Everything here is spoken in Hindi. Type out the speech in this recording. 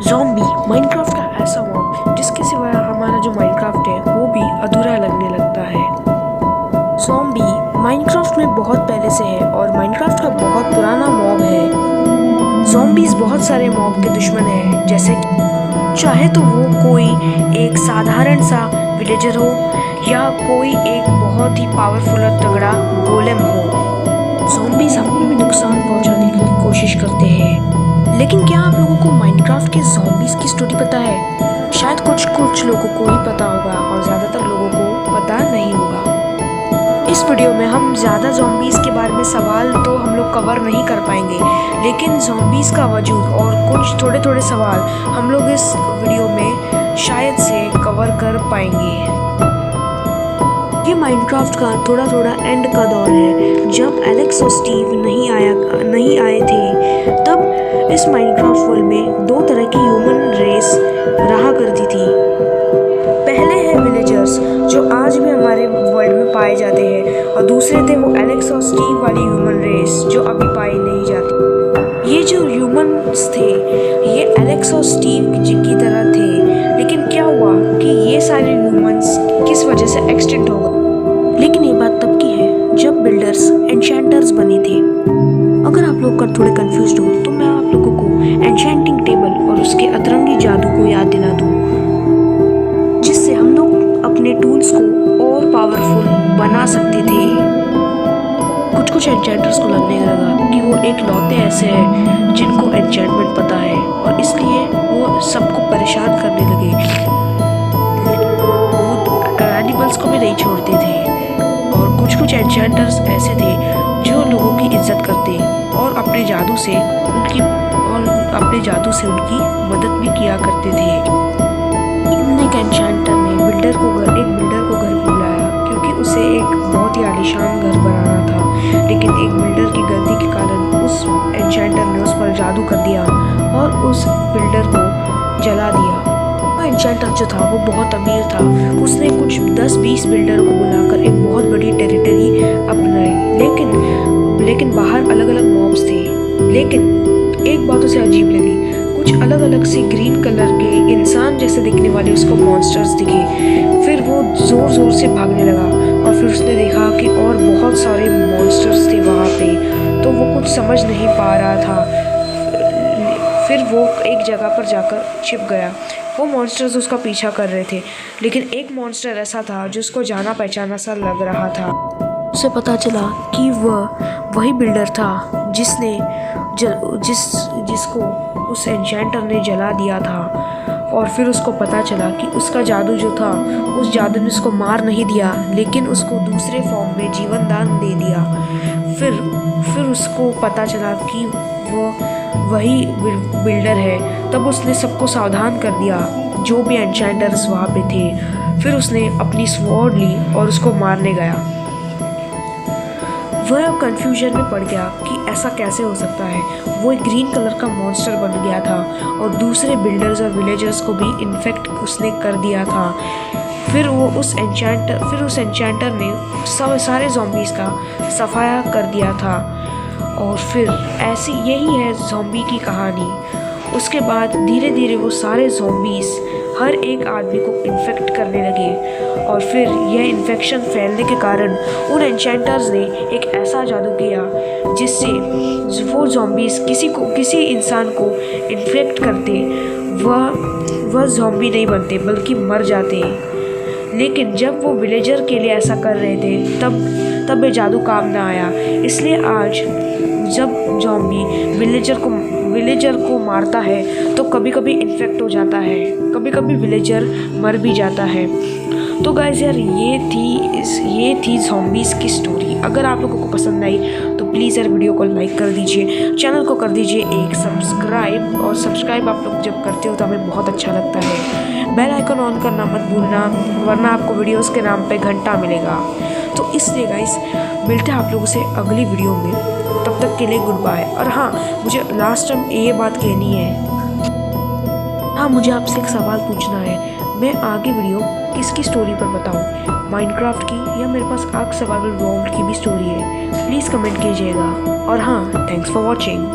ज़ॉम्बी माइनक्राफ्ट का ऐसा मॉब जिसके सिवाय हमारा जो माइनक्राफ्ट है वो भी अधूरा लगने लगता है। ज़ॉम्बी माइनक्राफ्ट में बहुत पहले से है और माइनक्राफ्ट का बहुत पुराना मॉब है। ज़ॉम्बीज़ बहुत सारे मॉब के दुश्मन हैं, जैसे चाहे तो वो कोई एक साधारण सा विलेजर हो या कोई एक बहुत ही पावरफुल और तगड़ा गोलेम हो। ज़ॉम्बीज़ हमें भी नुकसान पहुंचाने की कोशिश करते हैं। लेकिन क्या आप लोगों को माइनक्राफ्ट के ज़ॉम्बीज़ की स्टोरी पता है? शायद कुछ लोगों को ही पता होगा और ज़्यादातर लोगों को पता नहीं होगा। इस वीडियो में हम ज़्यादा ज़ॉम्बीज़ के बारे में सवाल तो हम लोग कवर नहीं कर पाएंगे, लेकिन ज़ॉम्बीज़ का वजूद और कुछ थोड़े सवाल हम लोग इस वीडियो में शायद से कवर कर पाएंगे। ये माइनक्राफ्ट का थोड़ा एंड का दौर है, जब एलेक्स और स्टीव नहीं आए थे। तब इस माइनक्राफ्ट वर्ल्ड में दो तरह की ह्यूमन रेस रहा करती थी। पहले है विलेजर्स, जो आज भी हमारे वर्ल्ड में पाए जाते हैं, और दूसरे थे वो एलेक्स और स्टीव वाली ह्यूमन रेस, जो अभी पाई नहीं जाती। ये जो ह्यूमन्स थे ये एलेक्स और स्टीव की तरह थे, लेकिन क्या हुआ कि ये सारे ह्यूमन्स किस वजह से एक्सटिंक्ट हो गए। लेकिन ये बात तब की है जब बिल्डर्स एन्चेंटर्स बने थे। अगर आप लोग थोड़े कंफ्यूज्ड हो तो मैं आप लोगों को एन्चेंटिंग टेबल और उसके अतरंगी जादू को याद दिला दूँ, जिससे हम लोग अपने टूल्स को और पावरफुल बना सकते थे। कुछ एन्चेंटर्स को लगने लगा कि वो एक लौते ऐसे हैं जिनको एन्चेंटमेंट पता है, और इसलिए वो सबको परेशान करने लगे। वो एनिमल्स को भी नहीं छोड़ते थे, और कुछ एन्चेंटर्स ऐसे थे जो लोगों की इज्जत करते और अपने जादू से उनकी मदद भी किया करते थे। एक एन्चेंटर ने एक बिल्डर को घर बुलाया, क्योंकि उसे एक बहुत ही आलीशान घर बनाना था। लेकिन एक बिल्डर की गलती के कारण उस एन्चेंटर ने उस पर जादू कर दिया और उस बिल्डर को जला दिया। एन्चेंटर जो था वो बहुत अमीर था। उसने कुछ 10-20 बिल्डरों को बुलाकर एक बहुत बड़ी टेरिटरी अपनाई, लेकिन बाहर अलग मॉब्स थे। लेकिन एक बात उसे अजीब लगी, कुछ अलग से ग्रीन कलर के इंसान जैसे दिखने वाले उसको मॉन्स्टर्स दिखे। फिर वो जोर से भागने लगा, और फिर उसने देखा कि और बहुत सारे मॉन्स्टर्स थे वहाँ पे। तो वो कुछ समझ नहीं पा रहा था। फिर वो एक जगह पर जाकर छिप गया। वो मॉन्स्टर्स उसका पीछा कर रहे थे, लेकिन एक मॉन्स्टर ऐसा था जिसको जाना पहचाना सा लग रहा था। उसे पता चला कि वह वही बिल्डर था जिसको उस एन्चेंटर ने जला दिया था। और फिर उसको पता चला कि उसका जादू जो था, उस जादू ने उसको मार नहीं दिया, लेकिन उसको दूसरे फॉर्म में जीवन दान दे दिया। फिर उसको पता चला कि वो वही बिल्डर है। तब उसने सबको सावधान कर दिया, जो भी एन्चेंटर्स वहाँ पे थे। फिर उसने अपनी स्वॉर्ड ली और उसको मारने गया। वह कंफ्यूजन में पड़ गया कि ऐसा कैसे हो सकता है। वो एक ग्रीन कलर का मॉन्स्टर बन गया था, और दूसरे बिल्डर्स और विलेजर्स को भी इन्फेक्ट उसने कर दिया था। फिर उस एन्चेंटर ने सारे ज़ॉम्बीज़ का सफाया कर दिया था। और फिर यही है ज़ॉम्बी की कहानी। उसके बाद धीरे वो सारे ज़ॉम्बीज़ हर एक आदमी को इन्फेक्ट करने लगे, और फिर यह इन्फेक्शन फैलने के कारण उन एन्चेंटर्स ने एक ऐसा जादू किया जिससे वो ज़ॉम्बीज़ किसी इंसान को इन्फेक्ट करते वह ज़ॉम्बी नहीं बनते, बल्कि मर जाते। लेकिन जब वो विलेजर के लिए ऐसा कर रहे थे तब ये जादू काम ना आया। इसलिए आज जब ज़ॉम्बी विलेजर को मारता है तो कभी इन्फेक्ट हो जाता है, कभी विलेजर मर भी जाता है। तो गाइस यार, ये थी ज़ॉम्बीज़ की स्टोरी। अगर आप लोगों को पसंद आई तो प्लीज़ यार वीडियो को लाइक कर दीजिए, चैनल को कर दीजिए एक सब्सक्राइब, और सब्सक्राइब आप लोग जब करते हो तो हमें बहुत अच्छा लगता है। बेल आइकन ऑन करना मत भूलना, वरना आपको वीडियोस के नाम पे घंटा मिलेगा। तो इसलिए गाइस, मिलते हैं आप लोगों से अगली वीडियो में। तब तक के लिए गुड बाय। और हाँ, मुझे लास्ट टाइम ये बात कहनी है, हाँ, मुझे आपसे एक सवाल पूछना है। मैं आगे वीडियो किसकी स्टोरी पर बताऊं, माइनक्राफ्ट की या मेरे पास आर्क सर्वाइवल वर्ल्ड की भी स्टोरी है? प्लीज़ कमेंट कीजिएगा। और हाँ, थैंक्स फॉर वॉचिंग।